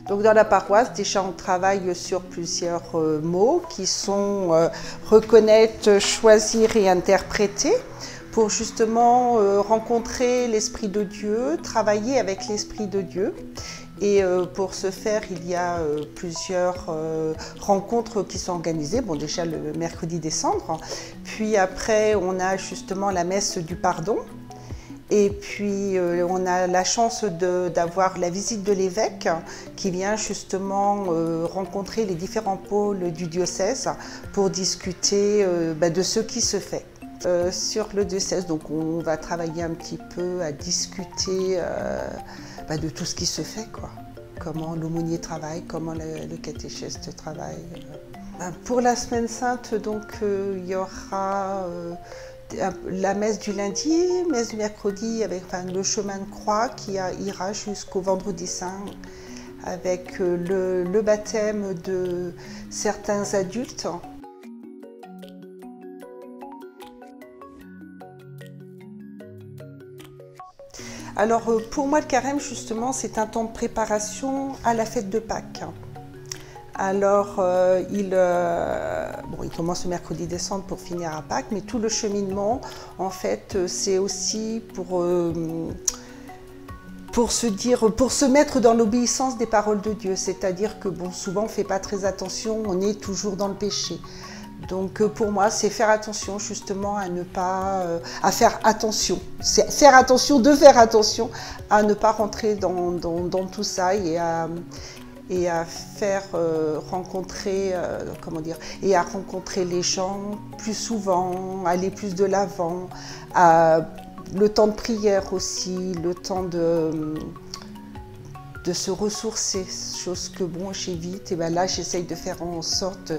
Donc dans la paroisse, déjà on travaille sur plusieurs mots qui sont reconnaître, choisir et interpréter pour justement rencontrer l'Esprit de Dieu, travailler avec l'Esprit de Dieu. Et pour ce faire, il y a plusieurs rencontres qui sont organisées. Bon, déjà le mercredi des cendres, puis après on a justement la messe du pardon. Et puis on a la chance d'avoir la visite de l'évêque qui vient justement rencontrer les différents pôles du diocèse pour discuter de ce qui se fait. Sur le diocèse, donc on va travailler un petit peu à discuter de tout ce qui se fait, quoi. Comment l'aumônier travaille, comment le catéchiste travaille. Pour la Semaine Sainte, donc il y aura la messe du lundi, messe du mercredi avec le chemin de croix qui ira jusqu'au vendredi saint avec le baptême de certains adultes. Alors pour moi le carême justement c'est un temps de préparation à la fête de Pâques. Alors il commence le mercredi des cendres pour finir à Pâques, mais tout le cheminement en fait c'est aussi pour se mettre dans l'obéissance des paroles de Dieu, c'est-à-dire que souvent on ne fait pas très attention, on est toujours dans le péché. Donc pour moi, c'est faire attention justement à ne pas à faire attention. C'est faire attention à ne pas rentrer dans tout ça et à faire rencontrer et à rencontrer les gens plus souvent, aller plus de l'avant, le temps de prière aussi, le temps de se ressourcer, chose que j'évite. Et là, j'essaye de faire en sorte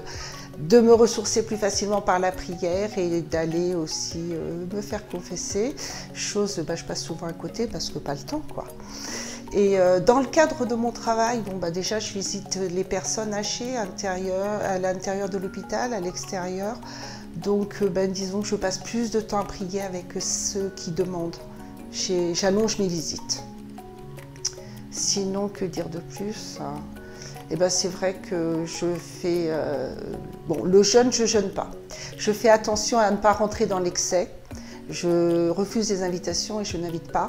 de me ressourcer plus facilement par la prière et d'aller aussi me faire confesser, chose je passe souvent à côté parce que pas le temps, quoi. Et dans le cadre de mon travail, déjà je visite les personnes âgées à l'intérieur de l'hôpital, à l'extérieur. Donc disons que je passe plus de temps à prier avec ceux qui demandent. J'allonge mes visites. Sinon, que dire de plus ? C'est vrai que je fais... le jeûne, je ne jeûne pas. Je fais attention à ne pas rentrer dans l'excès. Je refuse les invitations et je n'invite pas.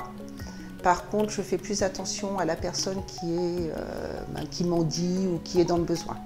Par contre, je fais plus attention à la personne qui mendie ou qui est dans le besoin.